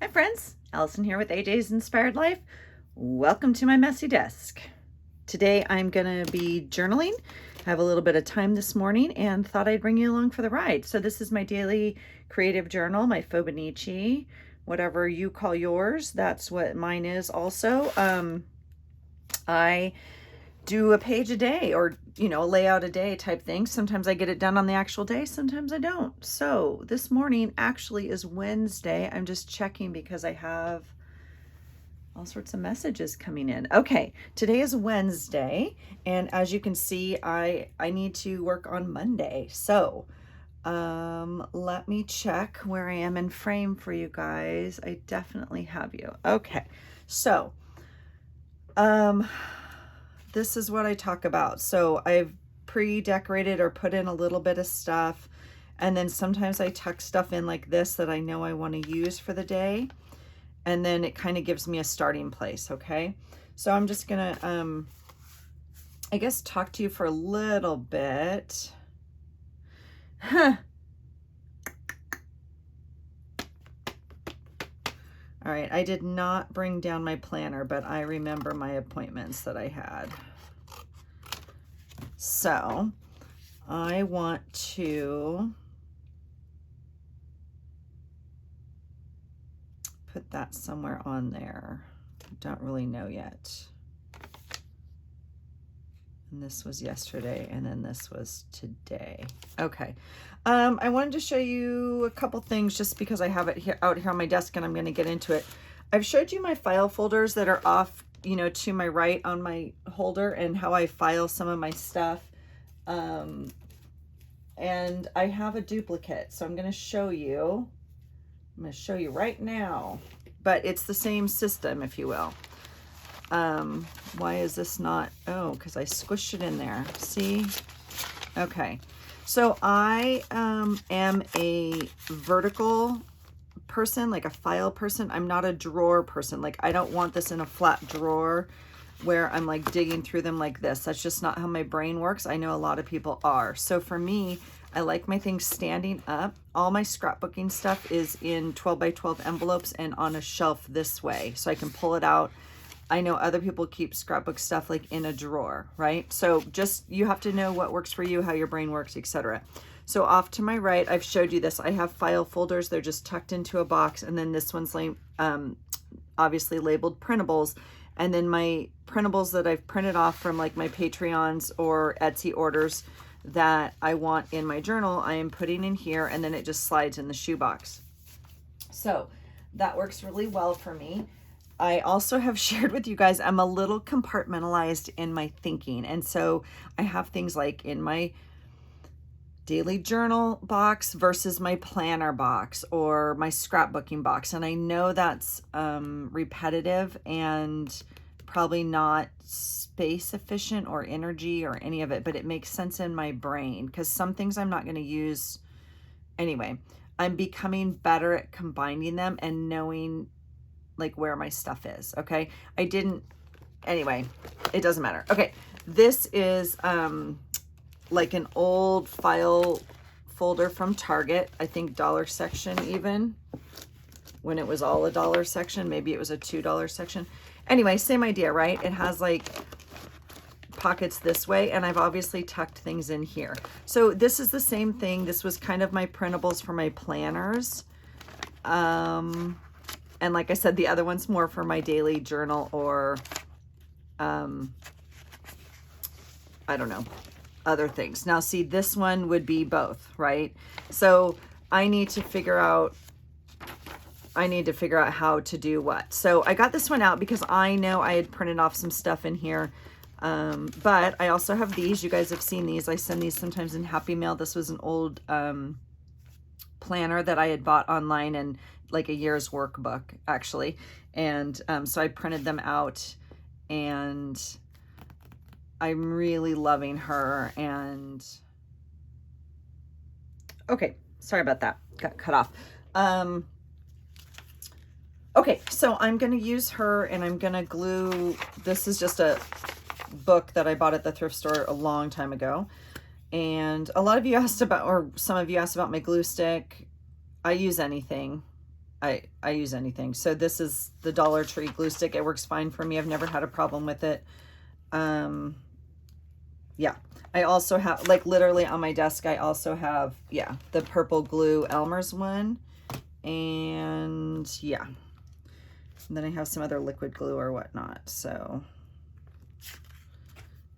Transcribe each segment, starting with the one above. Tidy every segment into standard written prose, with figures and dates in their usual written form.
Hi friends, Allison here with AJ's Inspired Life. Welcome to my messy desk. Today I'm going to be journaling. I have a little bit of time this morning and thought I'd bring you along for the ride. So this is my daily creative journal, my Fobonichi, whatever you call yours. That's what mine is also. I do a page a day or, lay out a day type thing. Sometimes I get it done on the actual day, sometimes I don't. So this morning actually is Wednesday. I'm just checking because I have all sorts of messages coming in. Okay, today is Wednesday, and as you can see, I need to work on Monday. So let me check where I am in frame for you guys. I definitely have you. Okay, so this is what I talk about. So I've pre-decorated or put in a little bit of stuff, and then sometimes I tuck stuff in like this that I know I want to use for the day, and then it kind of gives me a starting place. Okay, so I'm just gonna I guess talk to you for a little bit. All right, I did not bring down my planner, but I remember my appointments that I had. So I want to put that somewhere on there. Don't really know yet. And this was yesterday, and then this was today. Okay. I wanted to show you a couple things just because I have it here, out here on my desk, and I'm going to get into it. I've showed you my file folders that are off, to my right on my holder, and how I file some of my stuff. And I have a duplicate, so I'm going to show you. I'm going to show you right now, but it's the same system, if you will. Why is this not? Oh, because I squished it in there. See? Okay. So I am a vertical person, like a file person. I'm not a drawer person. Like, I don't want this in a flat drawer where I'm like digging through them like this. That's just not how my brain works. I know a lot of people are. So for me, I like my things standing up. All my scrapbooking stuff is in 12 by 12 envelopes and on a shelf this way, so I can pull it out. I know other people keep scrapbook stuff like in a drawer, right? So just, you have to know what works for you, how your brain works, etc. So off to my right, I've showed you this. I have file folders. They're just tucked into a box. And then this one's obviously labeled printables. And then my printables that I've printed off from like my Patreons or Etsy orders that I want in my journal, I am putting in here, and then it just slides in the shoebox. So that works really well for me. I also have shared with you guys, I'm a little compartmentalized in my thinking. And so I have things like in my daily journal box versus my planner box or my scrapbooking box. And I know that's repetitive and probably not space efficient or energy or any of it, but it makes sense in my brain because some things I'm not going to use anyway. I'm becoming better at combining them and knowing like where my stuff is. Okay. Anyway, it doesn't matter. Okay. This is like an old file folder from Target. I think dollar section, even when it was all a dollar section, maybe it was a $2 section. Anyway, same idea, right? It has like pockets this way, and I've obviously tucked things in here. So this is the same thing. This was kind of my printables for my planners. And like I said, the other one's more for my daily journal or, I don't know, other things. Now, see, this one would be both, right? So I need to figure out how to do what. So I got this one out because I know I had printed off some stuff in here. But I also have these. You guys have seen these. I send these sometimes in Happy Mail. This was an old, planner that I had bought online and like a year's workbook actually. And so I printed them out, and I'm really loving her. And okay, sorry about that, got cut off. Okay, so I'm gonna use her, and I'm gonna glue, this is just a book that I bought at the thrift store a long time ago. And a lot of you asked about, or some of you asked about my glue stick. I use anything. I use anything. So this is the Dollar Tree glue stick. It works fine for me. I've never had a problem with it. Yeah. I also have, like, literally on my desk, I also have, yeah, the purple glue Elmer's one. And yeah. And then I have some other liquid glue or whatnot. So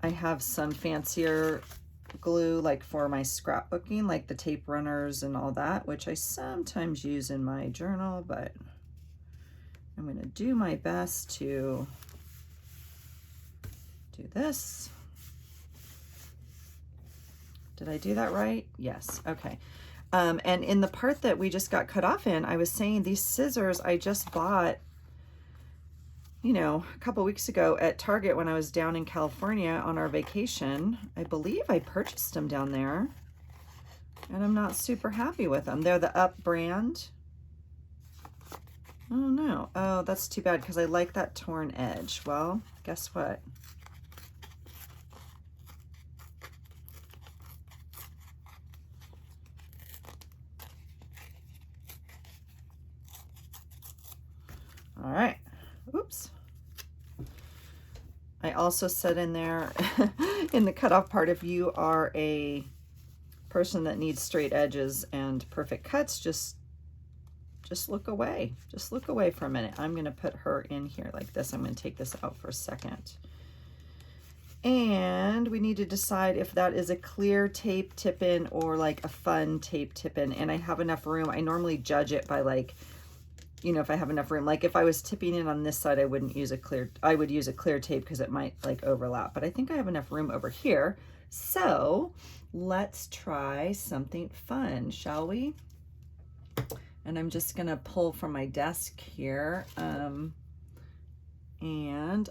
I have some fancier glue, like for my scrapbooking, like the tape runners and all that, which I sometimes use in my journal, but I'm going to do my best to do this. Did I do that right? Yes. Okay. And in the part that we just got cut off in, I was saying these scissors I just bought, you know, a couple weeks ago at Target when I was down in California on our vacation. I believe I purchased them down there, and I'm not super happy with them. They're the Up brand. Oh no. Oh, that's too bad because I like that torn edge. Well, guess what? All right. Oops. I also said in there, in the cutoff part, if you are a person that needs straight edges and perfect cuts, just look away. Just look away for a minute. I'm going to put her in here like this. I'm going to take this out for a second. And we need to decide if that is a clear tape tip-in or like a fun tape tip-in. And I have enough room. I normally judge it by, like, you know, if I have enough room. Like if I was tipping in on this side, I wouldn't use a clear, I would use a clear tape because it might like overlap. But I think I have enough room over here. So let's try something fun, shall we? And I'm just gonna pull from my desk here. And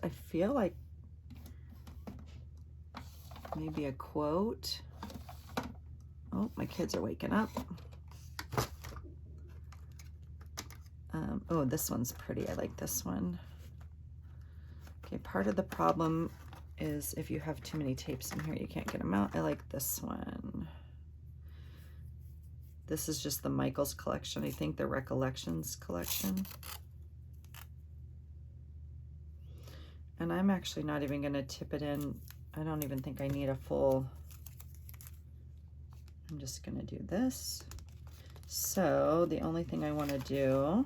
I feel like maybe a quote. Oh, my kids are waking up. Oh, this one's pretty. I like this one. Okay, part of the problem is if you have too many tapes in here, you can't get them out. I like this one. This is just the Michaels collection. I think the Recollections collection. And I'm actually not even going to tip it in. I don't even think I need a full. I'm just going to do this. So the only thing I want to do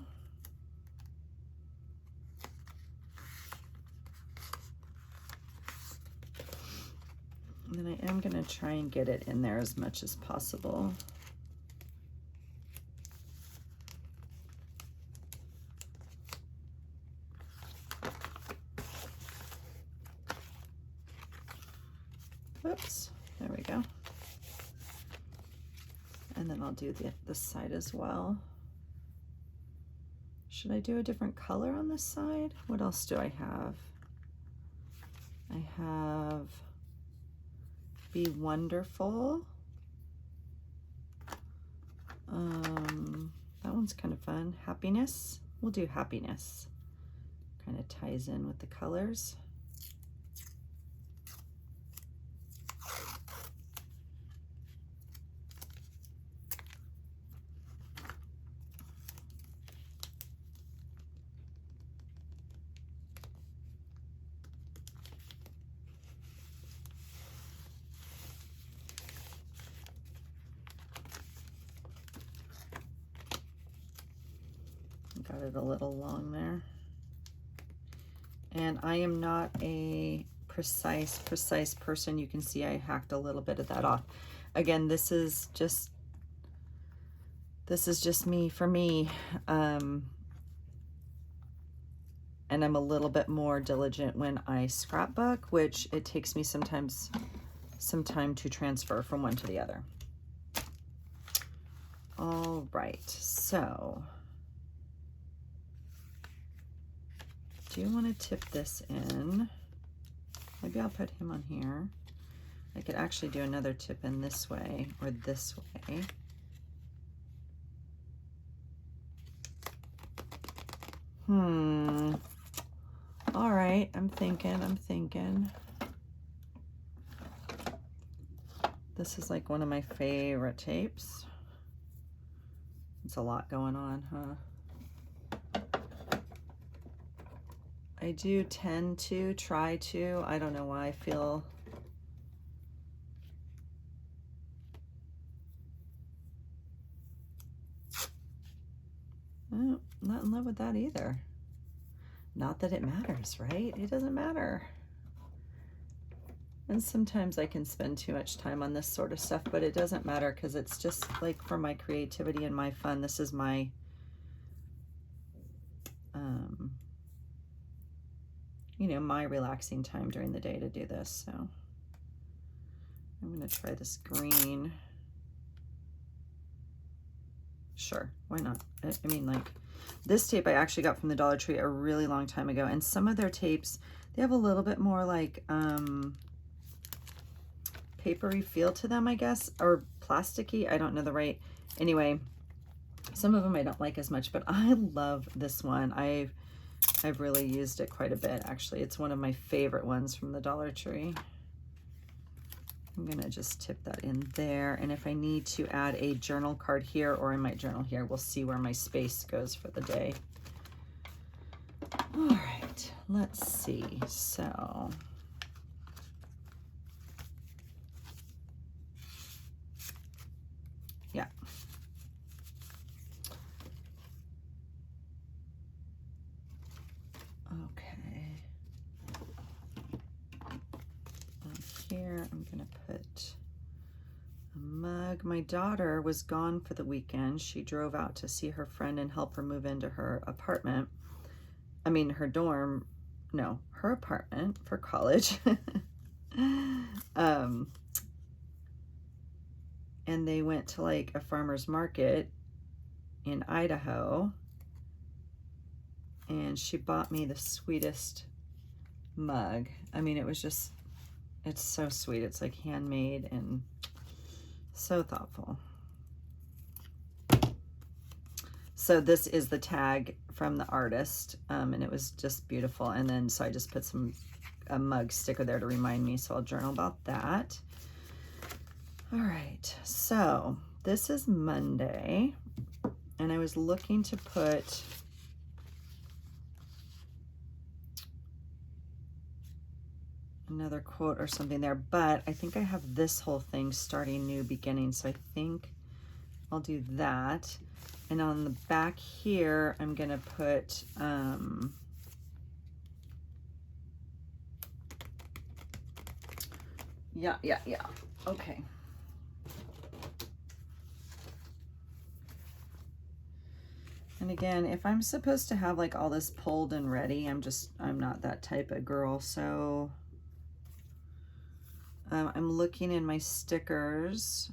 and then I am going to try and get it in there as much as possible. Oops, there we go. And then I'll do this side as well. Should I do a different color on this side? What else do I have? I have Be Wonderful. That one's kind of fun. Happiness. We'll do Happiness. Kind of ties in with the colors. Got it a little long there. And I am not a precise person. You can see I hacked a little bit of that off. Again, this is just me for me. And I'm a little bit more diligent when I scrapbook, which it takes me sometimes some time to transfer from one to the other. All right, so do you want to tip this in? Maybe I'll put him on here. I could actually do another tip in this way or this way. All right, I'm thinking. This is like one of my favorite tapes. It's a lot going on, huh? I do tend to try to. I don't know why I feel. Oh, not in love with that either. Not that it matters, right? It doesn't matter. And sometimes I can spend too much time on this sort of stuff, but it doesn't matter because it's just like for my creativity and my fun. This is my, you know, my relaxing time during the day to do this. So I'm going to try this green. Sure, why not? I mean, like, this tape I actually got from the Dollar Tree a really long time ago, and some of their tapes, they have a little bit more like papery feel to them, I guess, or plasticky. I don't know the right. Anyway, some of them I don't like as much, but I love this one. I've really used it quite a bit, actually. It's one of my favorite ones from the Dollar Tree. I'm gonna just tip that in there, and if I need to add a journal card here, or I might journal here, we'll see where my space goes for the day. All right, let's see. So yeah. Okay. Here I'm gonna put a mug. My daughter was gone for the weekend. She drove out to see her friend and help her move into her apartment. I mean, her dorm, no, her apartment for college. And they went to like a farmer's market in Idaho, and she bought me the sweetest mug. I mean, it was just, it's so sweet. It's like handmade and so thoughtful. So this is the tag from the artist, and it was just beautiful. And then, so I just put a mug sticker there to remind me, so I'll journal about that. All right, so this is Monday, and I was looking to put another quote or something there, but I think I have this whole thing, starting new beginning, so I think I'll do that. And on the back here, I'm gonna put yeah, okay. And again, if I'm supposed to have like all this pulled and ready, I'm not that type of girl. So I'm looking in my stickers,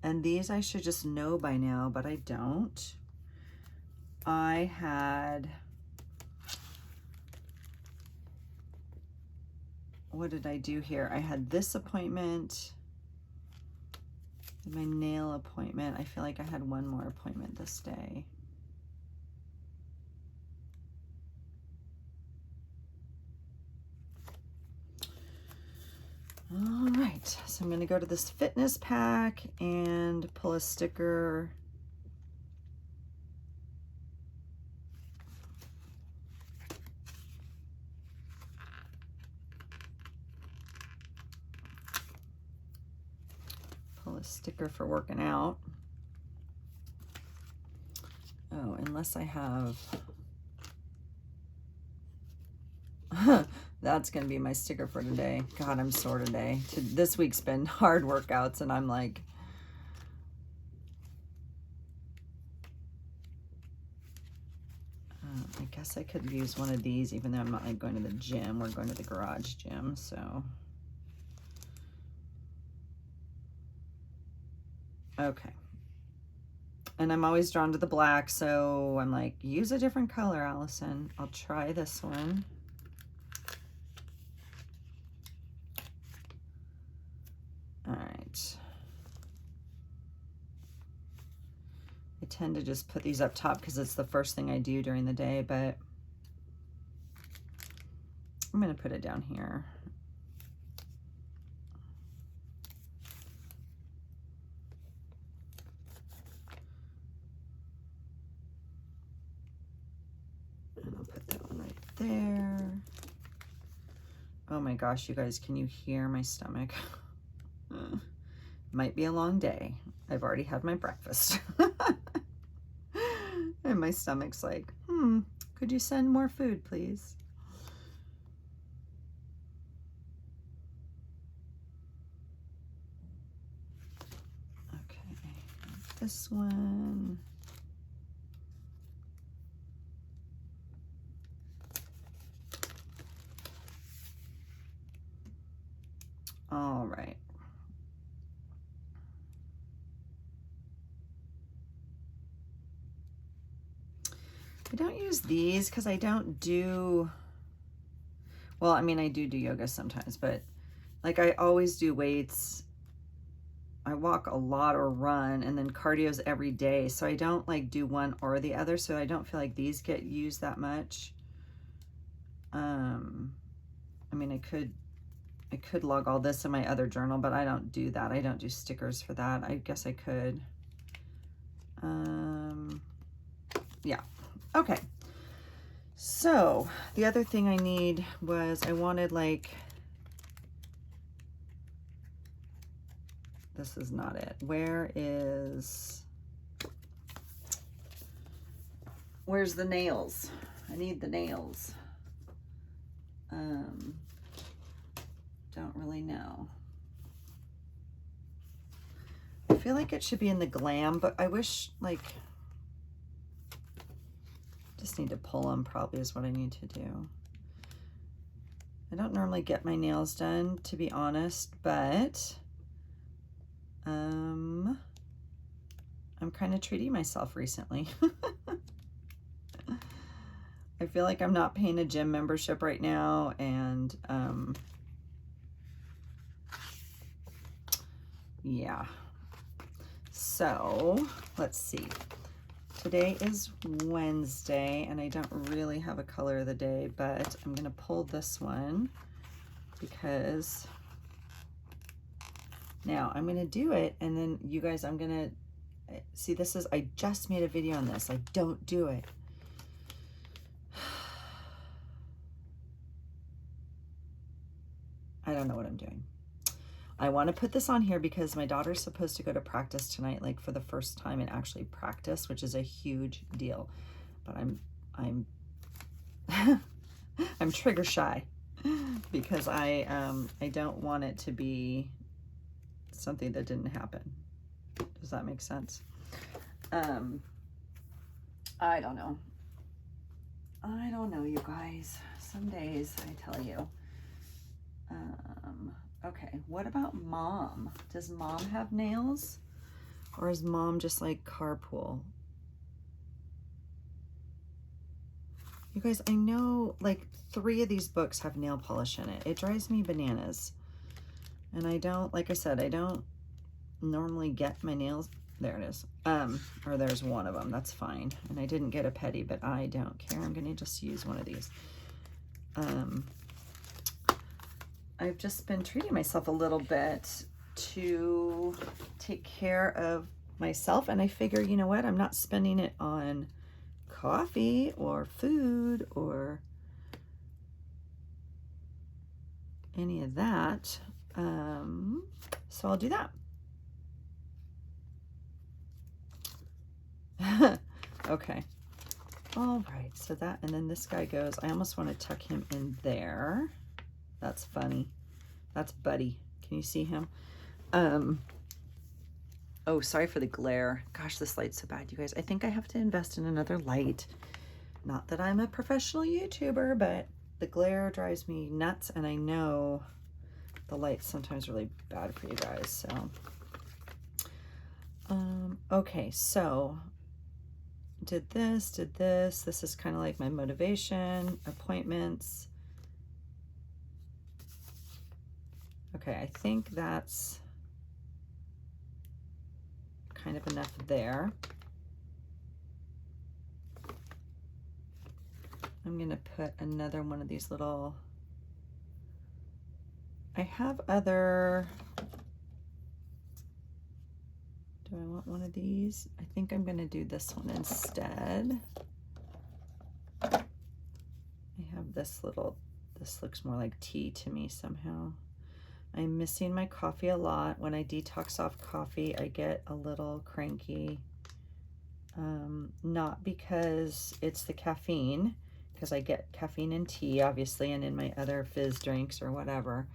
and these I should just know by now, but I don't. I had, what did I do here? I had this appointment, my nail appointment. I feel like I had one more appointment this day. All right, so I'm gonna go to this fitness pack and pull a sticker. Pull a sticker for working out. Oh, unless I have, that's gonna be my sticker for today. God, I'm sore today. This week's been hard workouts, and I'm like, I guess I could use one of these, even though I'm not like going to the gym. We're going to the garage gym, so. Okay. And I'm always drawn to the black, so I'm like, use a different color, Allison. I'll try this one. All right. I tend to just put these up top because it's the first thing I do during the day, but I'm going to put it down here. And I'll put that one right there. Oh my gosh, you guys, can you hear my stomach? Might be a long day. I've already had my breakfast. And my stomach's like, could you send more food, please? Okay, this one. All right. I don't use these because I don't do, well, I mean, I do yoga sometimes, but like I always do weights. I walk a lot or run, and then cardio's every day. So I don't like do one or the other. So I don't feel like these get used that much. I mean, I could log all this in my other journal, but I don't do that. I don't do stickers for that. I guess I could. Yeah. Okay. So the other thing I need was I wanted like, this is not it. Where's the nails? I need the nails. Don't really know. I feel like it should be in the glam, but I wish, like, just need to pull them probably is what I need to do. I don't normally get my nails done, to be honest, but I'm kind of treating myself recently. I feel like I'm not paying a gym membership right now, and yeah. So let's see. Today is Wednesday, and I don't really have a color of the day, but I'm gonna pull this one because now I'm gonna do it, and then you guys, I'm gonna see, this is, I just made a video on this. I don't do it. I don't know what I'm doing. I want to put this on here because my daughter's supposed to go to practice tonight, like for the first time, and actually practice, which is a huge deal. But I'm I'm trigger shy because I don't want it to be something that didn't happen. Does that make sense? I don't know. I don't know, you guys. Some days, I tell you. Okay, what about Mom? Does Mom have nails? Or is Mom just like carpool? You guys, I know like 3 of these books have nail polish in it. It drives me bananas. And I don't, like I said, I don't normally get my nails. There it is. Or there's one of them. That's fine. And I didn't get a petty, but I don't care. I'm going to just use one of these. I've just been treating myself a little bit to take care of myself. And I figure, you know what? I'm not spending it on coffee or food or any of that. So I'll do that. Okay. All right. So that, and then this guy goes, I almost want to tuck him in there. That's funny. That's Buddy. Can you see him? Oh, sorry for the glare. Gosh, this light's so bad, you guys. I think I have to invest in another light. Not that I'm a professional YouTuber, but the glare drives me nuts, and I know the light's sometimes really bad for you guys, so. Okay, so did this. This is kind of like my motivation, appointments. Okay, I think that's kind of enough there. I'm gonna put another one of these little, I have other, do I want one of these? I think I'm gonna do this one instead. I have this looks more like tea to me somehow. I'm missing my coffee a lot. When I detox off coffee, I get a little cranky. Not because it's the caffeine, because I get caffeine in tea, obviously, and in my other fizz drinks or whatever.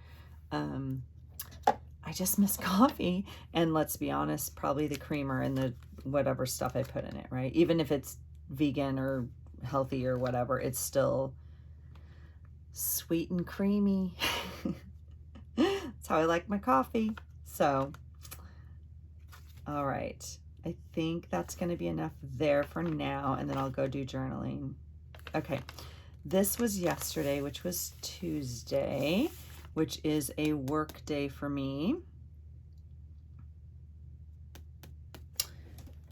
I just miss coffee. And let's be honest, probably the creamer and the whatever stuff I put in it, right? Even if it's vegan or healthy or whatever, it's still sweet and creamy. That's how I like my coffee. So, all right. I think that's going to be enough there for now, and then I'll go do journaling. Okay. This was yesterday, which was Tuesday, which is a work day for me.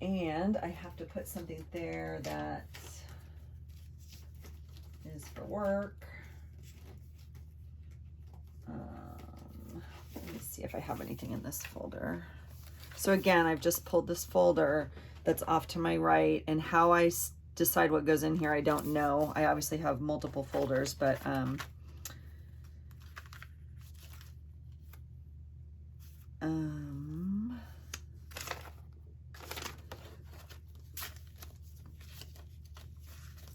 And I have to put something there that is for work. Let me see if I have anything in this folder. So again, I've just pulled this folder that's off to my right, and how I decide what goes in here, I don't know. I obviously have multiple folders, but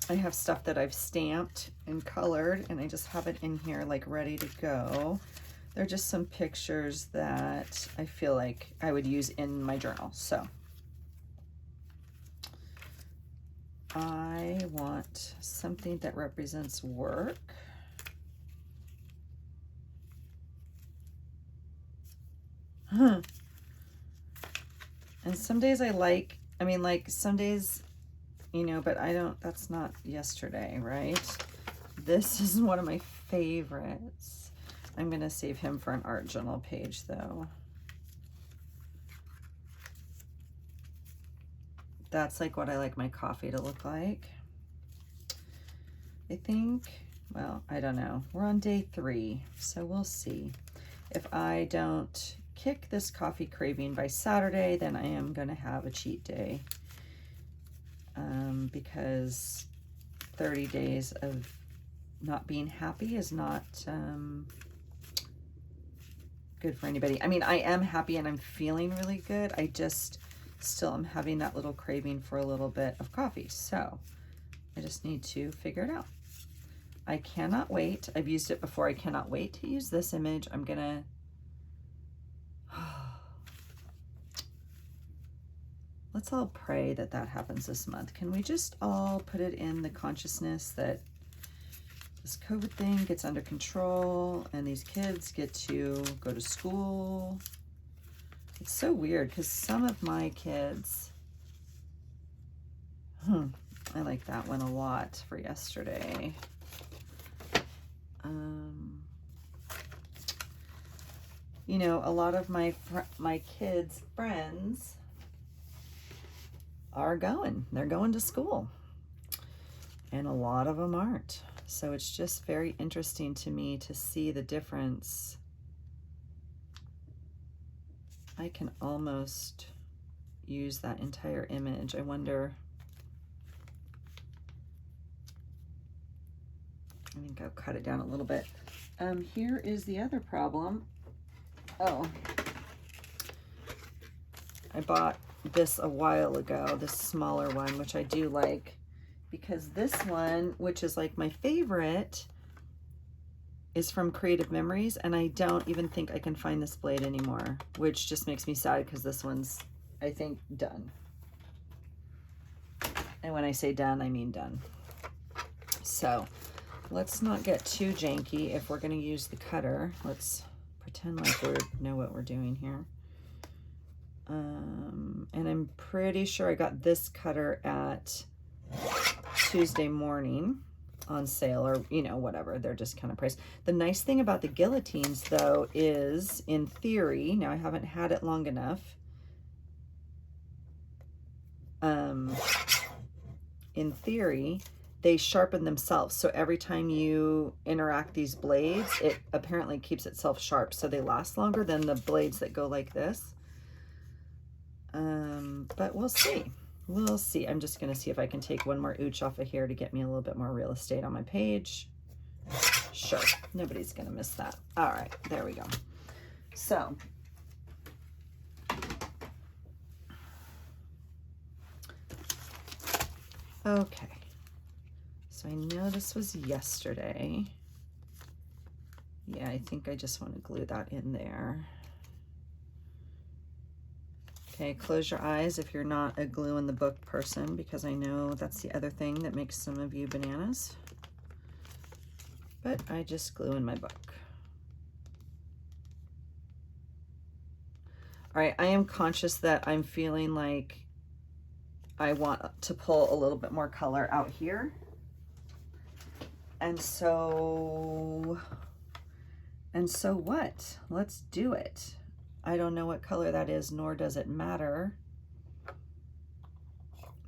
I have stuff that I've stamped and colored, and I just have it in here like ready to go. They're just some pictures that I feel like I would use in my journal. So I want something that represents work. And some days like some days, you know, but that's not yesterday, right? This is one of my favorites. I'm going to save him for an art journal page, though. That's like what I like my coffee to look like. I think, well, I don't know. We're on day 3, so we'll see. If I don't kick this coffee craving by Saturday, then I am going to have a cheat day. Because 30 days of not being happy is not good for anybody. I mean, I am happy and I'm feeling really good. I just still am having that little craving for a little bit of coffee. So I just need to figure it out. I cannot wait. I've used it before. I cannot wait to use this image. I'm gonna let's all pray that that happens this month. Can we just all put it in the consciousness that this COVID thing gets under control and these kids get to go to school? It's so weird because some of my kids, I like that one a lot for yesterday. You know, a lot of my kids' friends are going. They're going to school. And a lot of them aren't. So it's just very interesting to me to see the difference. I can almost use that entire image. I wonder, I think I'll cut it down a little bit. Here is the other problem. Oh, I bought this a while ago, this smaller one, which I do like, because this one, which is like my favorite, is from Creative Memories, and I don't even think I can find this blade anymore, which just makes me sad because this one's, I think, done. And when I say done, I mean done. So let's not get too janky. If we're going to use the cutter, let's pretend like we know what we're doing here. And I'm pretty sure I got this cutter at Tuesday morning on sale, or, you know, whatever. They're just kind of priced. The nice thing about the guillotines, though, is in theory, now I haven't had it long enough. In theory, they sharpen themselves. So every time you interact these blades, it apparently keeps itself sharp. So they last longer than the blades that go like this. But we'll see. We'll see. I'm just going to see if I can take one more ooch off of here to get me a little bit more real estate on my page. Sure, nobody's going to miss that. All right, there we go. So, okay. So I know this was yesterday. Yeah, I think I just want to glue that in there. Okay, close your eyes if you're not a glue in the book person, because I know that's the other thing that makes some of you bananas. But I just glue in my book. All right, I am conscious that I'm feeling like I want to pull a little bit more color out here. And so what? Let's do it. I don't know what color that is, nor does it matter.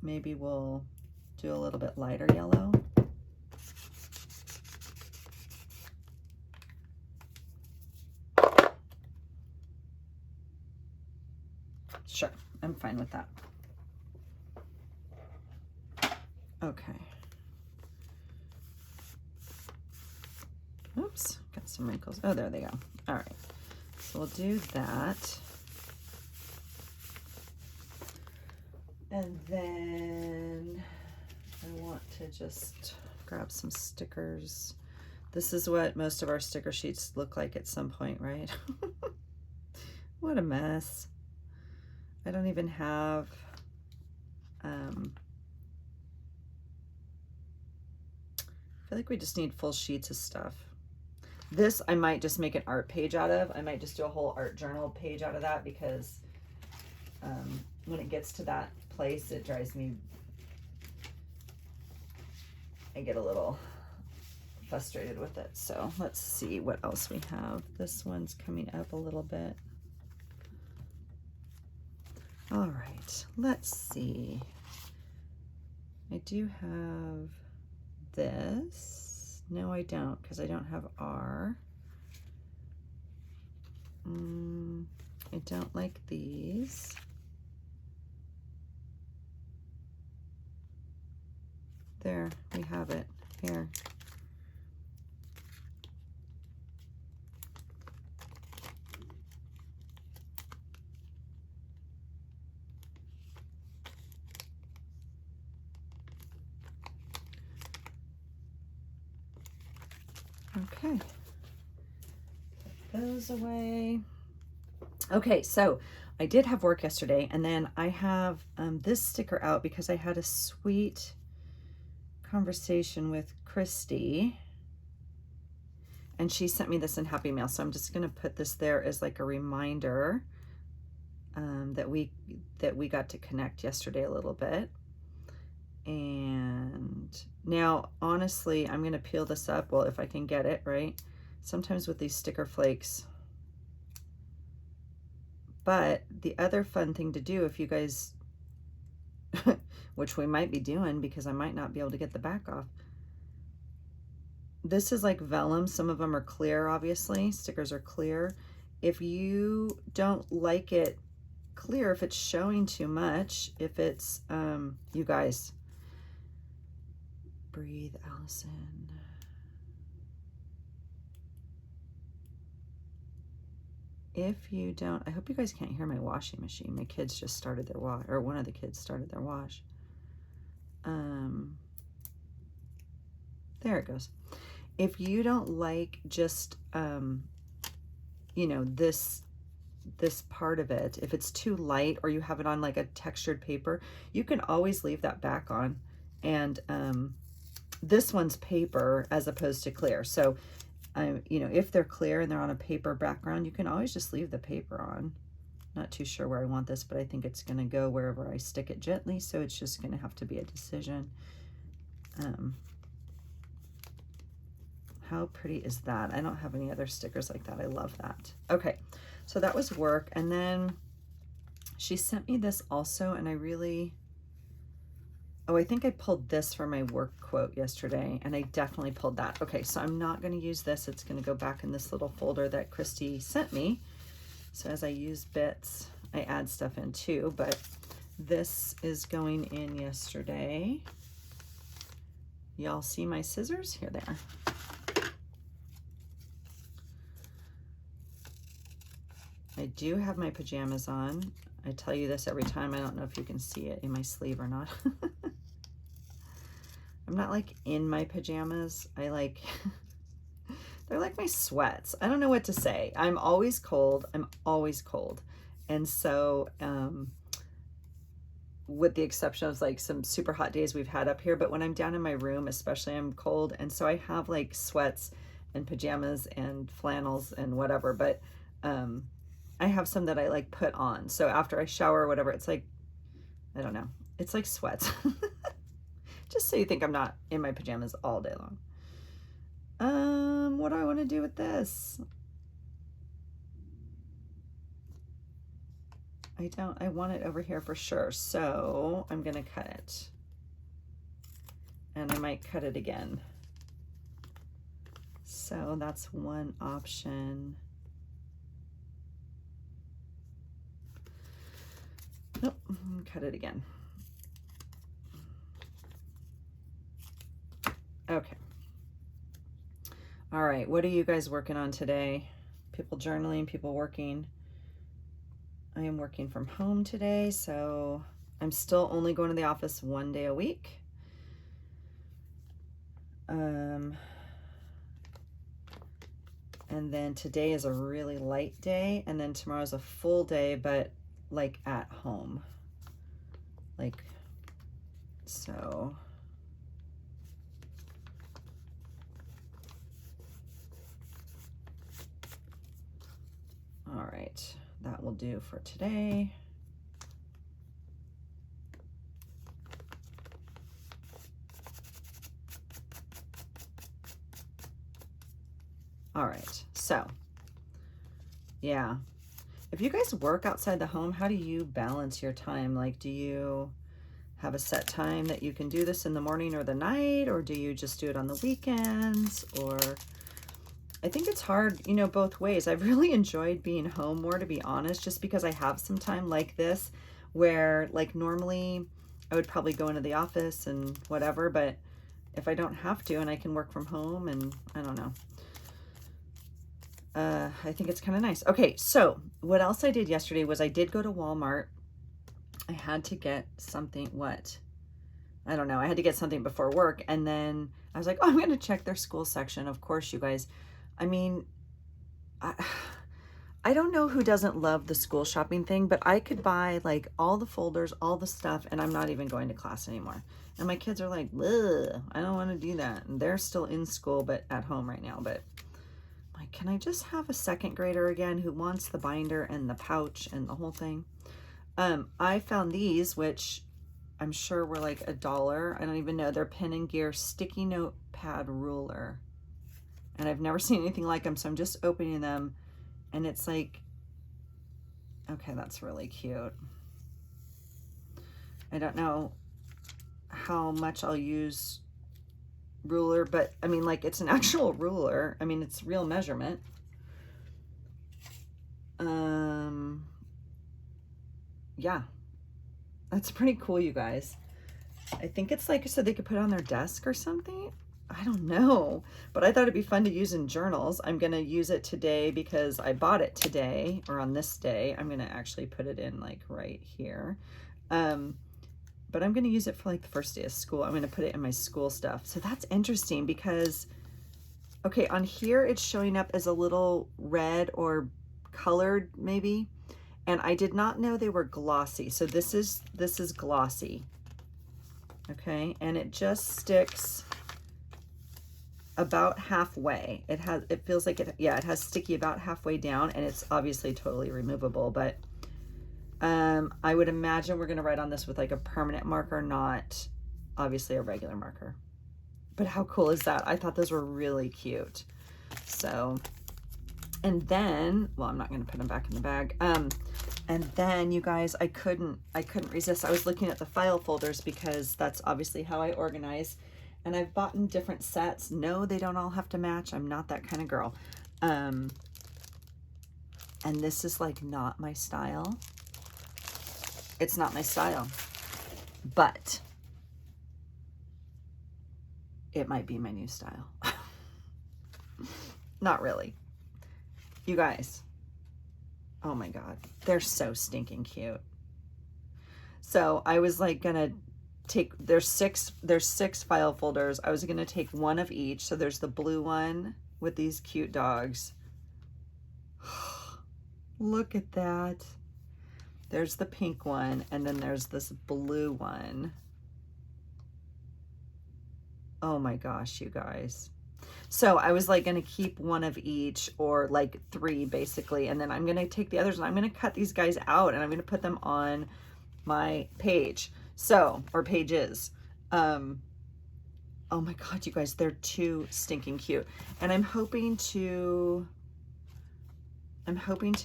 Maybe we'll do a little bit lighter yellow. Sure, I'm fine with that. Okay. Oops, got some wrinkles. Oh, there they go. All right, so we'll do that. And then I want to just grab some stickers. This is what most of our sticker sheets look like at some point, right? What a mess. I don't even have, I feel like we just need full sheets of stuff. This I might just make an art page out of. I might just do a whole art journal page out of that, because when it gets to that place, it drives me, I get a little frustrated with it. So let's see what else we have. This one's coming up a little bit. All right, let's see. I do have this. No, I don't, because I don't have R. I don't like these. There, we have it here. Okay, put those away. Okay, so I did have work yesterday, and then I have this sticker out because I had a sweet conversation with Christy, and she sent me this in Happy Mail. So I'm just going to put this there as like a reminder that we got to connect yesterday a little bit. And now, honestly, I'm going to peel this up. Well, if I can get it right. Sometimes with these sticker flakes. But the other fun thing to do, if you guys, which we might be doing because I might not be able to get the back off. This is like vellum. Some of them are clear, obviously. Stickers are clear. If you don't like it clear, if it's showing too much, if it's, you guys, breathe, Allison. If you don't, I hope you guys can't hear my washing machine. My kids just started their wash, or one of the kids started their wash. There it goes. If you don't like just, you know, this part of it, if it's too light or you have it on like a textured paper, you can always leave that back on. And this one's paper as opposed to clear. So, you know, if they're clear and they're on a paper background, you can always just leave the paper on. Not too sure where I want this, but I think it's going to go wherever I stick it gently. So it's just going to have to be a decision. How pretty is that? I don't have any other stickers like that. I love that. Okay, so that was work. And then she sent me this also, and I really, oh, I think I pulled this for my work quote yesterday, and I definitely pulled that. Okay, so I'm not going to use this. It's going to go back in this little folder that Christy sent me. So as I use bits, I add stuff in too, but This is going in yesterday. Y'all see my scissors? Here they are. I do have my pajamas on. I tell you this every time. I don't know if you can see it in my sleeve or not. I'm not like in my pajamas. I like, they're like my sweats. I don't know what to say. I'm always cold. I'm always cold. And so, with the exception of like some super hot days we've had up here, but when I'm down in my room, especially, I'm cold. And so I have like sweats and pajamas and flannels and whatever, but, I have some that I like put on. So after I shower or whatever, it's like, I don't know. It's like sweats. Just so you think I'm not in my pajamas all day long. What do I want to do with this? I want it over here for sure. So I'm going to cut it. And I might cut it again. So that's one option. Nope, cut it again. Okay. All right, what are you guys working on today? People journaling, people working. I am working from home today, so I'm still only going to the office 1 day a week. And then today is a really light day, and then tomorrow's a full day, but like at home. Like, so. All right, that will do for today. All right, so yeah, if you guys work outside the home, how do you balance your time? Like, do you have a set time that you can do this in the morning or the night, or do you just do it on the weekends? Or I think it's hard, you know, both ways. I've really enjoyed being home more, to be honest, just because I have some time like this where, like, normally I would probably go into the office and whatever, but if I don't have to and I can work from home, and I don't know. I think it's kind of nice. Okay, so what else I did yesterday was I did go to Walmart. I had to get something, I don't know. I had to get something before work, and then I was like, oh, I'm going to check their school section. Of course, you guys. I mean, I don't know who doesn't love the school shopping thing, but I could buy like all the folders, all the stuff, and I'm not even going to class anymore. And my kids are like, ugh, I don't want to do that. And they're still in school, but at home right now. But like, can I just have a second grader again who wants the binder and the pouch and the whole thing? I found these, which I'm sure were like $1. I don't even know. They're Pen and Gear sticky note pad ruler. And I've never seen anything like them, so I'm just opening them. And it's like, okay, that's really cute. I don't know how much I'll use ruler, but I mean, like, it's an actual ruler. I mean, it's real measurement. Yeah, that's pretty cool, you guys. I think it's like so they could put it on their desk or something. I don't know, but I thought it'd be fun to use in journals. I'm going to use it today because I bought it today, or on this day. I'm going to actually put it in like right here. But I'm going to use it for like the first day of school. I'm going to put it in my school stuff. So that's interesting because, okay, on here it's showing up as a little red or colored maybe. And I did not know they were glossy. So this is glossy. Okay, and it just sticks about halfway. It feels like it has sticky about halfway down, and it's obviously totally removable, but I would imagine we're going to write on this with like a permanent marker, not obviously a regular marker. But how cool is that? I thought those were really cute. So, and then, well, I'm not going to put them back in the bag. And then, you guys, I couldn't resist. I was looking at the file folders because that's obviously how I organize. And I've bought in different sets. No, they don't all have to match. I'm not that kind of girl. And this is like not my style. It's not my style, but it might be my new style. Not really. You guys, oh my God, they're so stinking cute. So I was like gonna take, there's six file folders. I was gonna take one of each. So there's the blue one with these cute dogs. Look at that. There's the pink one, and then there's this blue one. Oh my gosh, you guys. So I was like gonna keep one of each, or like 3 basically, and then I'm gonna take the others and I'm gonna cut these guys out and I'm gonna put them on my page. So, or pages. Oh my God, you guys, they're too stinking cute. And I'm hoping to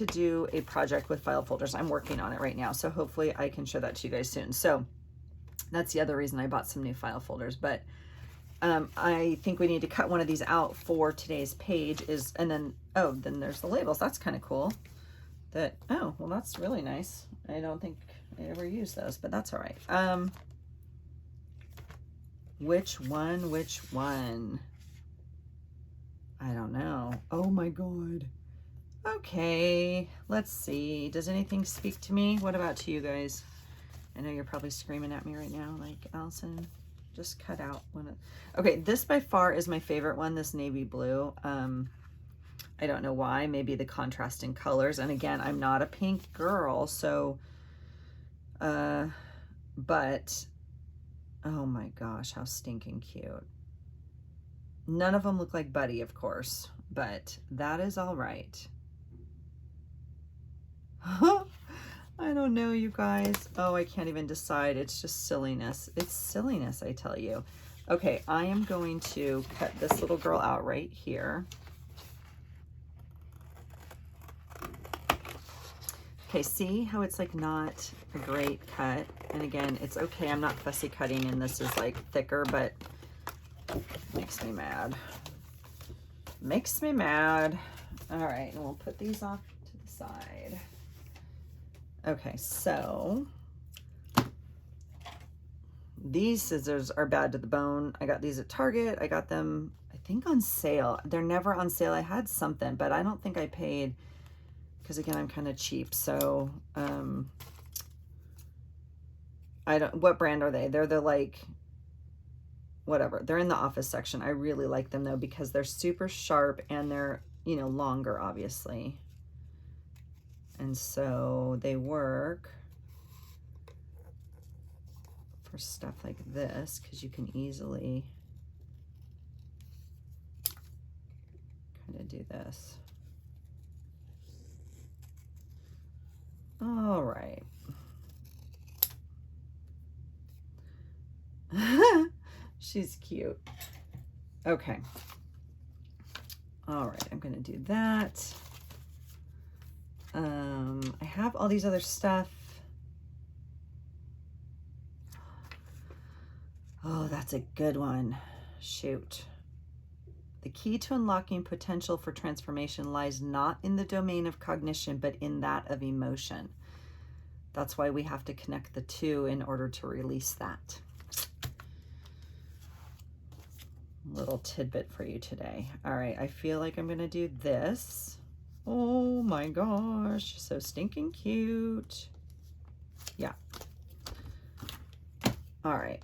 do a project with file folders. I'm working on it right now, so hopefully I can show that to you guys soon. So that's the other reason I bought some new file folders. But I think we need to cut one of these out for today's page. And then, oh, then there's the labels. That's kind of cool. Oh, well, that's really nice. I don't think I ever used those, but that's all right. Which one? I don't know. Oh my God. Okay, let's see. Does anything speak to me? What about to you guys? I know you're probably screaming at me right now, like, Allison, just cut out one. Okay, this by far is my favorite one, this navy blue. I don't know why, maybe the contrasting colors. And again, I'm not a pink girl, so, but, oh my gosh, how stinking cute. None of them look like Buddy, of course, but that is all right. I don't know, you guys. Oh, I can't even decide. It's just silliness. It's silliness, I tell you. Okay, I am going to cut this little girl out right here. Okay, see how it's like not a great cut? And again, it's okay. I'm not fussy cutting and this is like thicker, but makes me mad. Makes me mad. All right, and we'll put these off to the side. Okay, so these scissors are bad to the bone. I got these at Target. I got them, I think, on sale. They're never on sale. I had something, but I don't think I paid, because again, I'm kind of cheap. So I don't, what brand are they? They're the like, whatever. They're in the Office section. I really like them though, because they're super sharp and they're, you know, longer, obviously. And so they work for stuff like this, because you can easily kind of do this. All right. She's cute. Okay. All right, I'm gonna do that. I have all these other stuff. Oh, that's a good one. Shoot. The key to unlocking potential for transformation lies not in the domain of cognition, but in that of emotion. That's why we have to connect the two in order to release that. Little tidbit for you today. All right, I feel like I'm gonna do this. Oh my gosh, so stinking cute. Yeah. All right.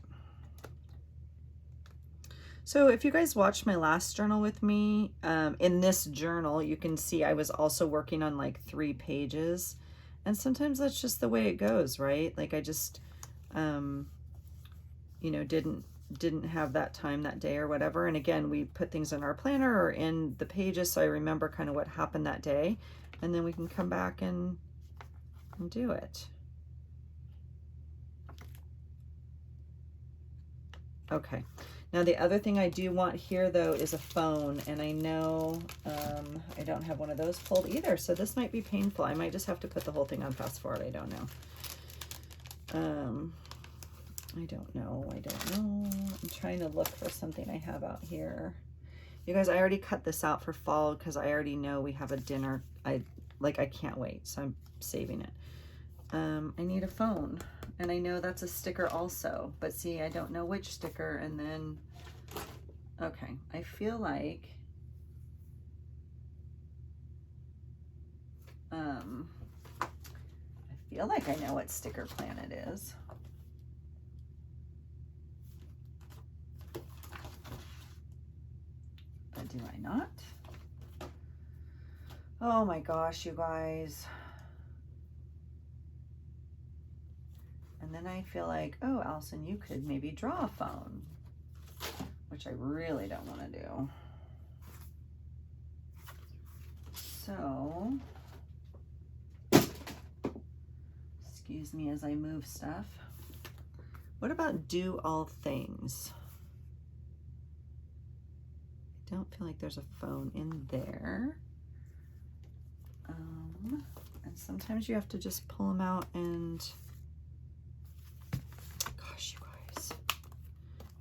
So if you guys watched my last journal with me, in this journal, you can see I was also working on like 3 pages. And sometimes that's just the way it goes, right? Like I just, you know, didn't have that time that day or whatever. And again, we put things in our planner or in the pages, so I remember kind of what happened that day, and then we can come back and do it. Okay, now the other thing I do want here though is a phone, and I know I don't have one of those pulled either, so this might be painful. I might just have to put the whole thing on fast forward. I don't know. I don't know. I'm trying to look for something I have out here. You guys, I already cut this out for fall because I already know we have a dinner. I can't wait, so I'm saving it. I need a phone, and I know that's a sticker also, but see, I don't know which sticker. And then, okay, I feel like I know what sticker plan it is. But do I not? Oh my gosh, you guys. And then I feel like, oh, Allison, you could maybe draw a phone, which I really don't want to do. So, excuse me as I move stuff. What about do all things? I don't feel like there's a phone in there. And sometimes you have to just pull them out and, gosh, you guys,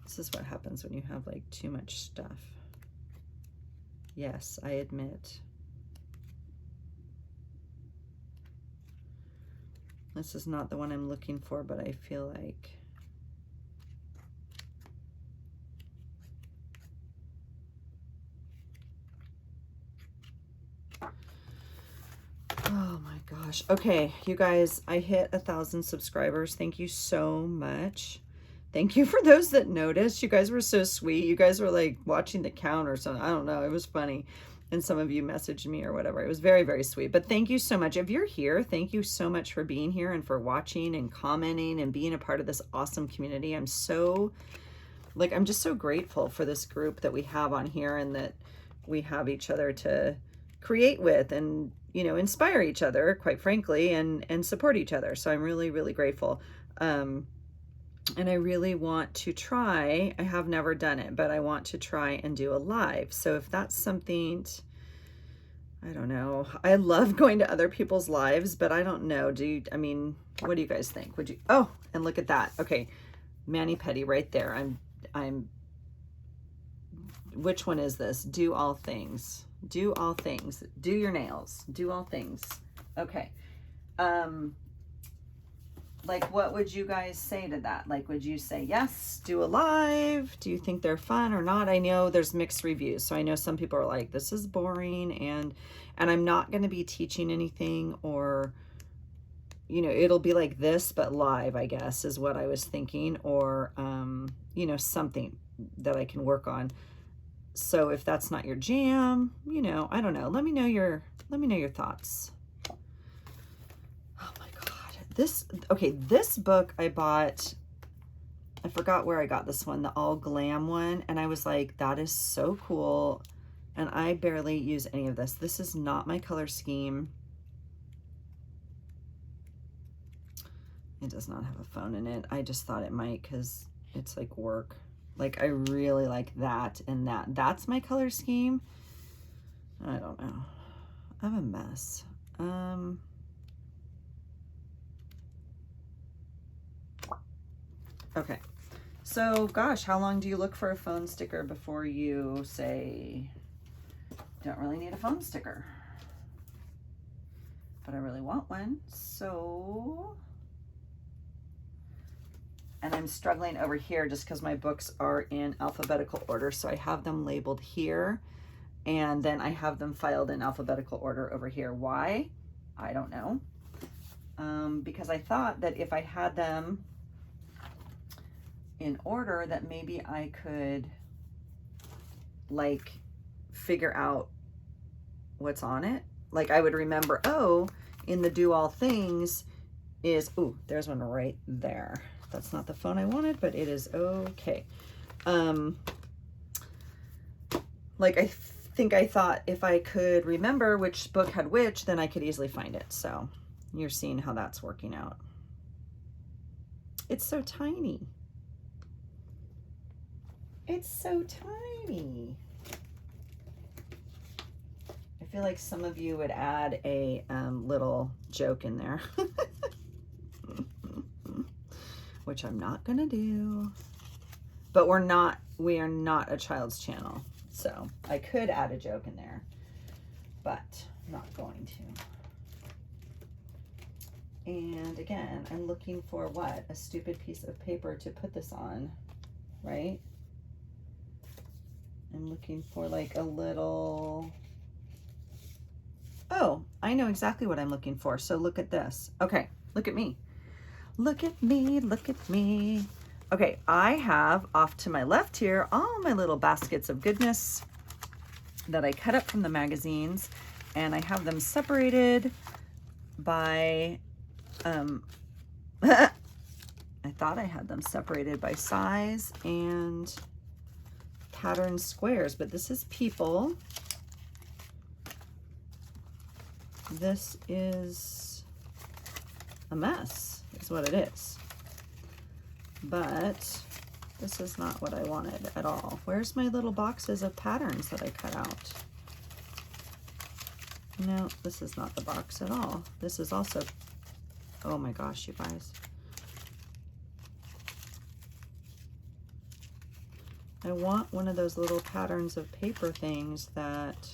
this is what happens when you have like too much stuff. Yes, I admit. This is not the one I'm looking for, but I feel like oh my gosh. Okay, you guys, I hit 1,000 subscribers. Thank you so much. Thank you for those that noticed. You guys were so sweet. You guys were like watching the count or something. I don't know. It was funny. And some of you messaged me or whatever. It was very, very sweet. But thank you so much. If you're here, thank you so much for being here and for watching and commenting and being a part of this awesome community. I'm just so grateful for this group that we have on here and that we have each other to create with and, you know, inspire each other, quite frankly, and support each other. So I'm really, really grateful. And I really want to try, I have never done it, but I want to try and do a live. So if that's something, I don't know. I love going to other people's lives, but I don't know. I mean, what do you guys think? Would you, oh, and look at that. Okay. Mani Pedi right there. Which one is this? Do all things. Do all things. Do your nails. Do all things. Okay. Like, what would you guys say to that? Like, would you say, yes, do a live? Do you think they're fun or not? I know there's mixed reviews. So I know some people are like, this is boring. And I'm not going to be teaching anything, or, you know, it'll be like this, but live, I guess, is what I was thinking, or, you know, something that I can work on. So if that's not your jam, you know, I don't know. Let me know your thoughts. This book I bought, I forgot where I got this one, the All Glam one, and I was like, that is so cool, and I barely use any of this. This is not my color scheme. It does not have a phone in it. I just thought it might because it's like work. Like, I really like that and that. That's my color scheme. I don't know. I'm a mess. Okay, so gosh, how long do you look for a phone sticker before you say, don't really need a phone sticker, but I really want one? So, and I'm struggling over here just because my books are in alphabetical order, so I have them labeled here, and then I have them filed in alphabetical order over here. Why? I don't know. Because I thought that if I had them in order, that maybe I could like figure out what's on it. Like, I would remember, oh, in the do all things is, ooh, there's one right there. That's not the phone I wanted, but it is okay. Like, I think I thought if I could remember which book had which, then I could easily find it. So you're seeing how that's working out. It's so tiny. It's so tiny. I feel like some of you would add a little joke in there, which I'm not gonna do. But we are not a child's channel, so I could add a joke in there, but I'm not going to. And again, I'm looking for what? A stupid piece of paper to put this on, right? I'm looking for like a little, oh, I know exactly what I'm looking for. So look at this. Okay, look at me. Look at me, look at me. Okay, I have off to my left here all my little baskets of goodness that I cut up from the magazines, and I have them separated by, I thought I had them separated by size and pattern squares, but this is people. This is a mess, is what it is. But this is not what I wanted at all. Where's my little boxes of patterns that I cut out? No, this is not the box at all. This is also, oh my gosh, you guys. I want one of those little patterns of paper things that,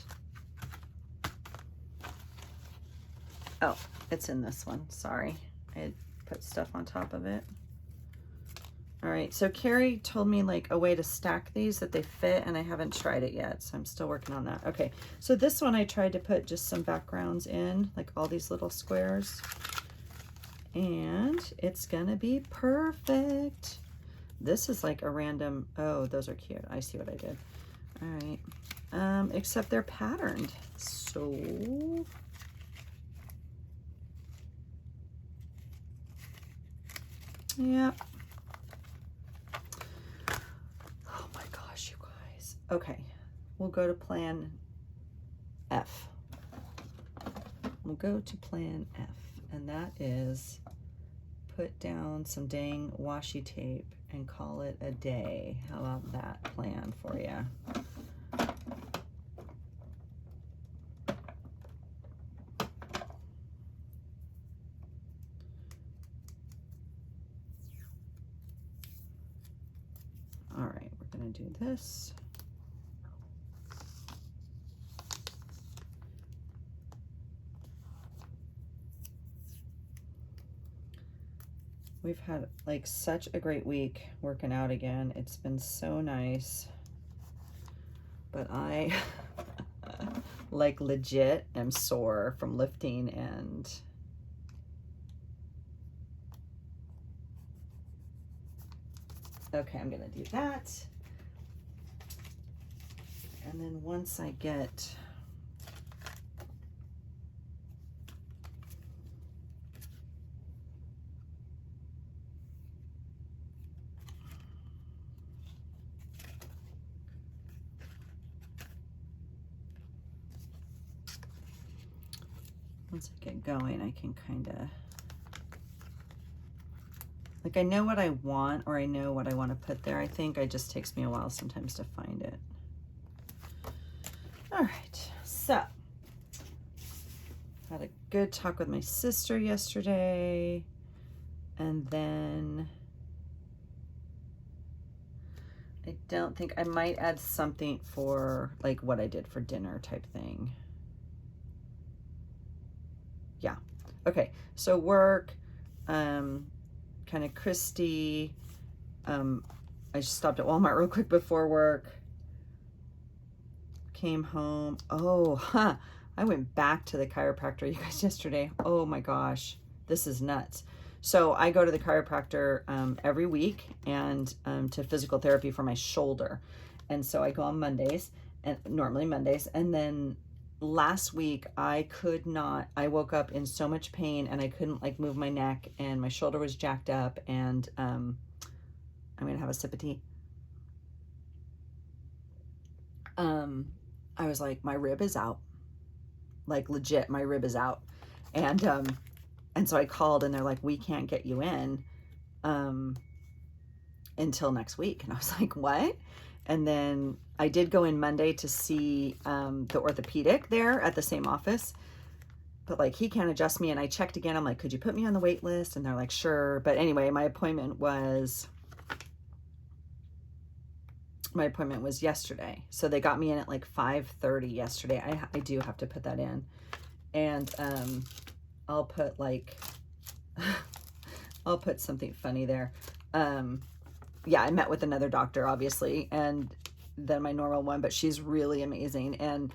oh, it's in this one, sorry. I had put stuff on top of it. All right, so Carrie told me like a way to stack these that they fit, and I haven't tried it yet, so I'm still working on that. Okay, so this one I tried to put just some backgrounds in, like all these little squares, and it's gonna be perfect. This is like a random, oh, those are cute. I see what I did. All right, except they're patterned, so. Yeah. Oh my gosh, you guys. Okay, we'll go to plan F. We'll go to plan F, and that is put down some dang washi tape and call it a day. How about that plan for you? All right, we're gonna do this. We've had like such a great week working out again. It's been so nice. But I like legit am sore from lifting, and okay, I'm gonna do that. And then once I get going, I can kind of, like, I know what I want, or I know what I want to put there. I think it just takes me a while sometimes to find it. All right, so had a good talk with my sister yesterday, and then I don't think, I might add something for like what I did for dinner type thing. Yeah. Okay. So work, kind of Christy. I just stopped at Walmart real quick before work. Came home. Oh, huh. I went back to the chiropractor, you guys, yesterday. Oh my gosh. This is nuts. So I go to the chiropractor every week, and to physical therapy for my shoulder. And so I go on Mondays, and normally Mondays. And then last week I woke up in so much pain, and I couldn't like move my neck, and my shoulder was jacked up, and I'm gonna have a sip of tea. I was like, my rib is out, like legit, my rib is out. And so I called, and they're like, we can't get you in until next week. And I was like, what? And then I did go in Monday to see the orthopedic there at the same office, but like he can't adjust me. And I checked again. I'm like, could you put me on the wait list? And they're like, sure. But anyway, my appointment was yesterday. So they got me in at like 5:30 yesterday. I do have to put that in. And I'll put like I'll put something funny there. Yeah, I met with another doctor, obviously, and then my normal one, but she's really amazing. And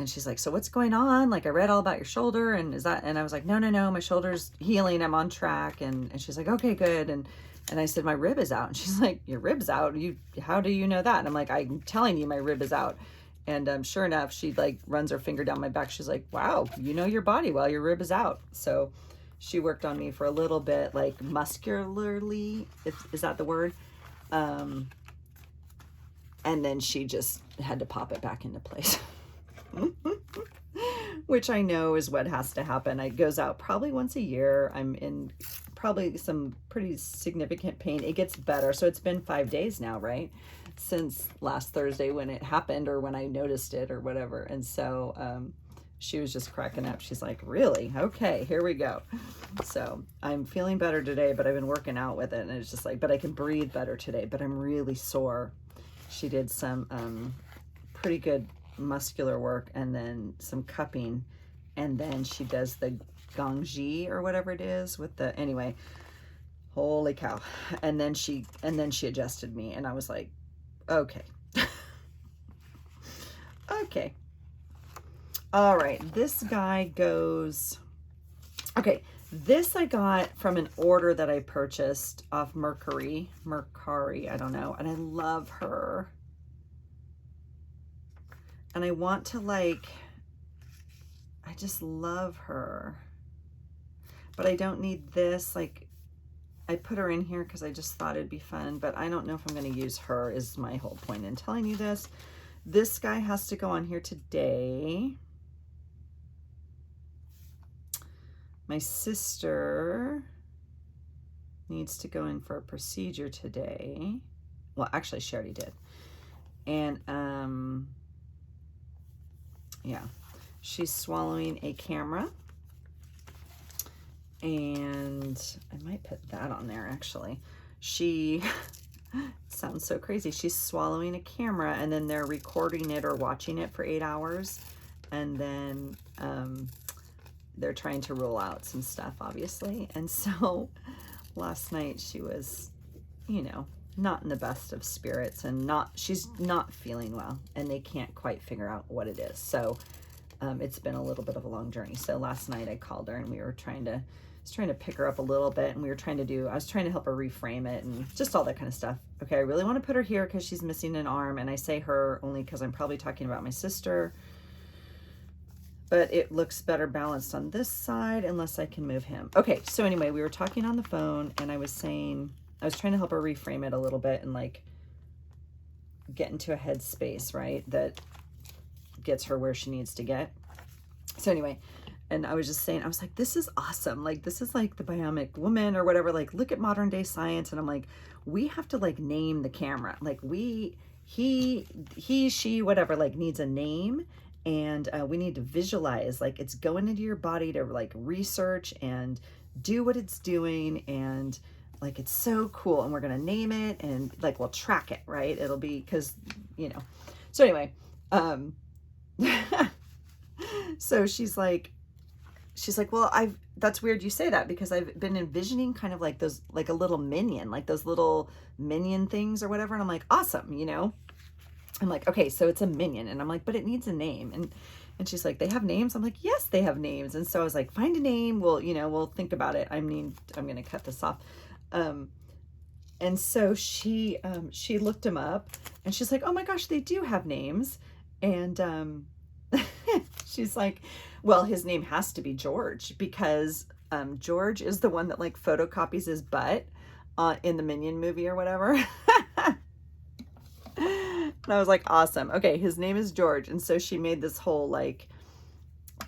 she's like, so what's going on? Like, I read all about your shoulder, and is that, and I was like, no, my shoulder's healing. I'm on track. And she's like, okay, good. And I said, my rib is out. And she's like, your rib's out? How do you know that? And I'm like, I'm telling you, my rib is out. And sure enough, she like runs her finger down my back. She's like, wow, you know your body well, your rib is out. So she worked on me for a little bit, like muscularly, is that the word? And then she just had to pop it back into place. Which I know is what has to happen. It goes out probably once a year. I'm in probably some pretty significant pain. It gets better. So it's been 5 days now, right? Since last Thursday when it happened, or when I noticed it or whatever. And so she was just cracking up. She's like, really? Okay, here we go. So I'm feeling better today, but I've been working out with it. And it's just like, but I can breathe better today, but I'm really sore. She did some pretty good muscular work, and then some cupping, and then she does the Gongji or whatever it is with the, anyway, holy cow. And then she adjusted me, and I was like, okay. Okay. All right, this guy goes, okay, this I got from an order that I purchased off Mercari, I don't know, and I love her. And I want to like, I just love her, but I don't need this. Like, I put her in here because I just thought it'd be fun, but I don't know if I'm going to use her, is my whole point in telling you this. This guy has to go on here today. My sister needs to go in for a procedure today. Well, actually she already did. And, yeah, she's swallowing a camera, and I might put that on there actually. She sounds so crazy. She's swallowing a camera, and then they're recording it or watching it for 8 hours, and then they're trying to rule out some stuff, obviously. And so last night she was, you know, not in the best of spirits, and she's not feeling well, and they can't quite figure out what it is. So it's been a little bit of a long journey. So last night I called her, and we were trying to pick her up a little bit, and I was trying to help her reframe it and just all that kind of stuff. Okay, I really want to put her here because she's missing an arm, and I say her only because I'm probably talking about my sister, but it looks better balanced on this side unless I can move him. Okay, so anyway, we were talking on the phone, and I was trying to help her reframe it a little bit and like get into a headspace, right, that gets her where she needs to get. So anyway, and I was just saying, I was like, this is awesome. Like, this is like the bionic woman or whatever. Like, look at modern day science. And I'm like, we have to like name the camera. Like, he, she, whatever, like needs a name. And we need to visualize, like, it's going into your body to like research and do what it's doing. And like, it's so cool. And we're going to name it, and like, we'll track it, right? It'll be, cause you know, so anyway, so she's like, well, that's weird you say that, because I've been envisioning kind of like those, like a little minion, like those little minion things or whatever. And I'm like, awesome, you know? I'm like, okay, so it's a minion. And I'm like, but it needs a name. And she's like, they have names? I'm like, yes, they have names. And so I was like, find a name. We'll think about it. I mean, I'm going to cut this off. And so she looked him up, and she's like, oh my gosh, they do have names. And, she's like, well, his name has to be George, because, George is the one that like photocopies his butt, in the Minion movie or whatever. And I was like, awesome. Okay, his name is George. And so she made this whole like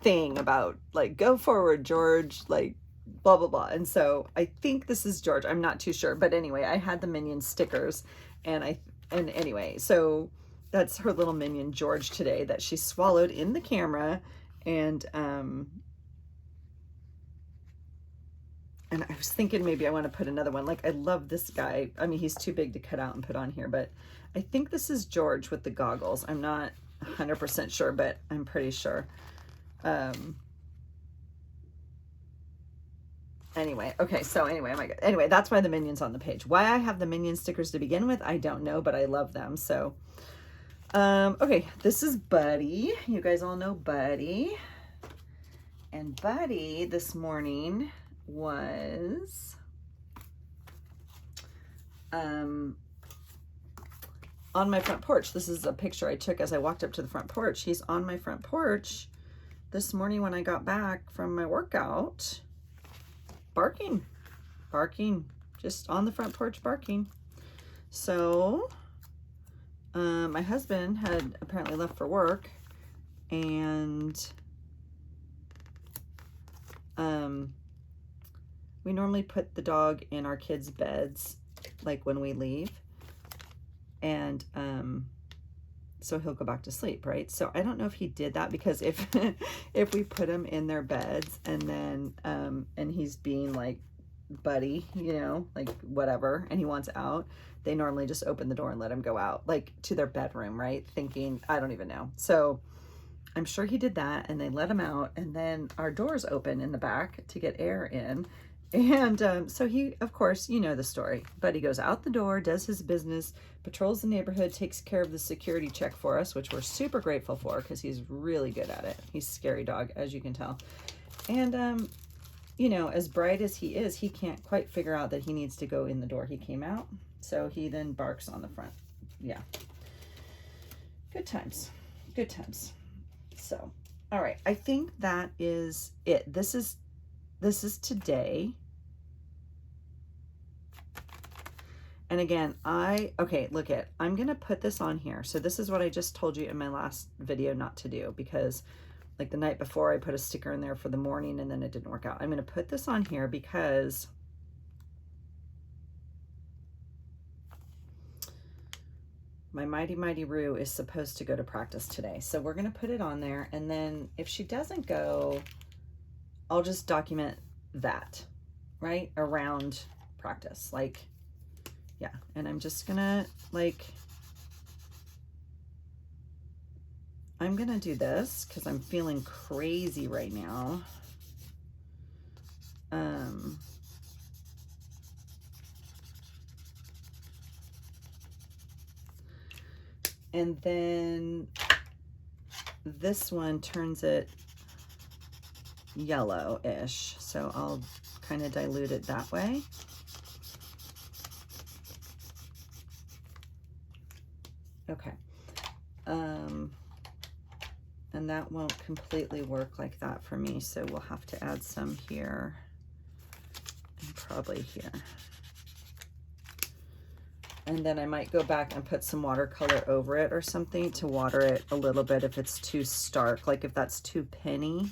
thing about like, go forward, George, like blah, blah, blah. And so I think this is George. I'm not too sure. But anyway, I had the Minion stickers, and anyway, so that's her little minion George today that she swallowed in the camera. And I was thinking maybe I want to put another one. Like, I love this guy. I mean, he's too big to cut out and put on here, but I think this is George with the goggles. I'm not 100% sure, but I'm pretty sure. Anyway, okay, so anyway, oh my God. Anyway, that's why the Minions on the page. Why I have the Minion stickers to begin with, I don't know, but I love them. So, okay, this is Buddy. You guys all know Buddy. And Buddy this morning was on my front porch. This is a picture I took as I walked up to the front porch. He's on my front porch this morning when I got back from my workout. Barking, just on the front porch barking. So my husband had apparently left for work, and we normally put the dog in our kids' beds like when we leave, and so he'll go back to sleep, right? So I don't know if he did that, because if if we put him in their beds and then and he's being like Buddy, you know, like whatever, and he wants out, they normally just open the door and let him go out, like to their bedroom, right? Thinking, I don't even know. So I'm sure he did that, and they let him out, and then our doors open in the back to get air in. And so he, of course, you know the story, but he goes out the door, does his business, patrols the neighborhood, takes care of the security check for us, which we're super grateful for, because he's really good at it. He's a scary dog, as you can tell. And, you know, as bright as he is, he can't quite figure out that he needs to go in the door he came out. So he then barks on the front. Yeah. Good times. Good times. So, all right. I think that is it. This is today. And again, okay, look it. I'm going to put this on here. So this is what I just told you in my last video not to do, because like the night before I put a sticker in there for the morning and then it didn't work out. I'm going to put this on here because my Mighty Mighty Roo is supposed to go to practice today. So we're going to put it on there. And then if she doesn't go, I'll just document that, right? Around practice. Like, yeah. And I'm just gonna I'm gonna do this because I'm feeling crazy right now. And then this one turns it yellow-ish, so I'll kind of dilute it that way. Okay. And that won't completely work like that for me, so we'll have to add some here and probably here. And then I might go back and put some watercolor over it or something to water it a little bit if it's too stark, like if that's too penny.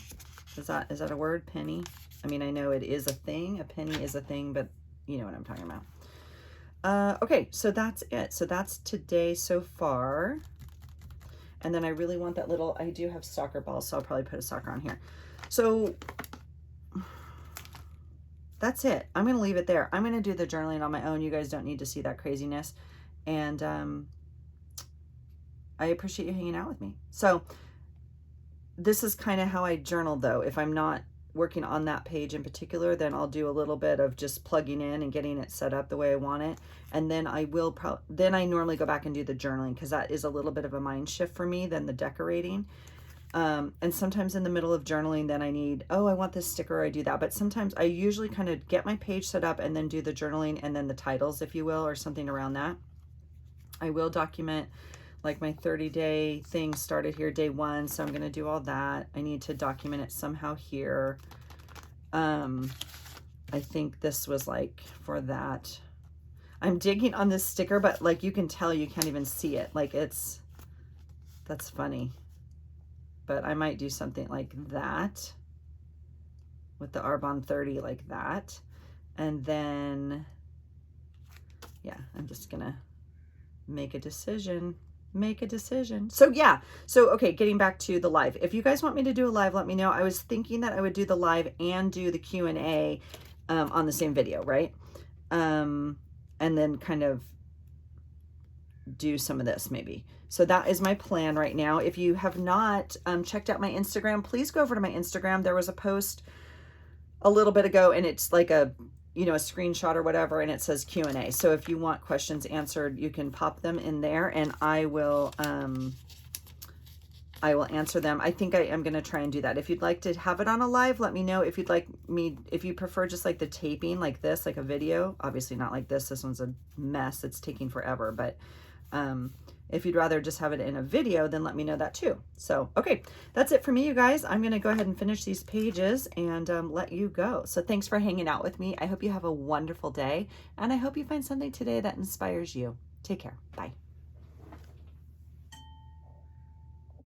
Is that a word, penny? I mean, I know it is a thing. A penny is a thing, but you know what I'm talking about. Okay, so that's it. So that's today so far. And then I really want that little, I do have soccer balls, so I'll probably put a soccer on here. So that's it. I'm going to leave it there. I'm going to do the journaling on my own. You guys don't need to see that craziness. And I appreciate you hanging out with me. So this is kind of how I journal, though. If I'm not working on that page in particular, then I'll do a little bit of just plugging in and getting it set up the way I want it. And then I will then I normally go back and do the journaling, because that is a little bit of a mind shift for me than the decorating. And sometimes in the middle of journaling, then I need, oh, I want this sticker, I do that. But sometimes I usually kind of get my page set up and then do the journaling and then the titles, if you will, or something around that. I will document, like my 30-day thing started here day 1, so I'm going to do all that. I need to document it somehow here. I think this was like for that. I'm digging on this sticker, but like you can tell, you can't even see it. Like that's funny. But I might do something like that with the Arbonne 30, like that. And then, yeah, I'm just going to make a decision. So yeah, so okay, getting back to the live. If you guys want me to do a live, let me know. I was thinking that I would do the live and do the Q&A on the same video, right? And then kind of do some of this maybe. So that is my plan right now. If you have not checked out my Instagram, please go over to my Instagram. There was a post a little bit ago, and it's like a, you know, a screenshot or whatever, and it says Q&A. So if you want questions answered, you can pop them in there, and I will answer them. I think I am going to try and do that. If you'd like to have it on a live, let me know. If you'd like me, if you prefer just like the taping like this, like a video, obviously not like this. This one's a mess. It's taking forever. But if you'd rather just have it in a video, then let me know that too. So, okay, that's it for me, you guys. I'm going to go ahead and finish these pages and let you go. So thanks for hanging out with me. I hope you have a wonderful day, and I hope you find something today that inspires you. Take care. Bye.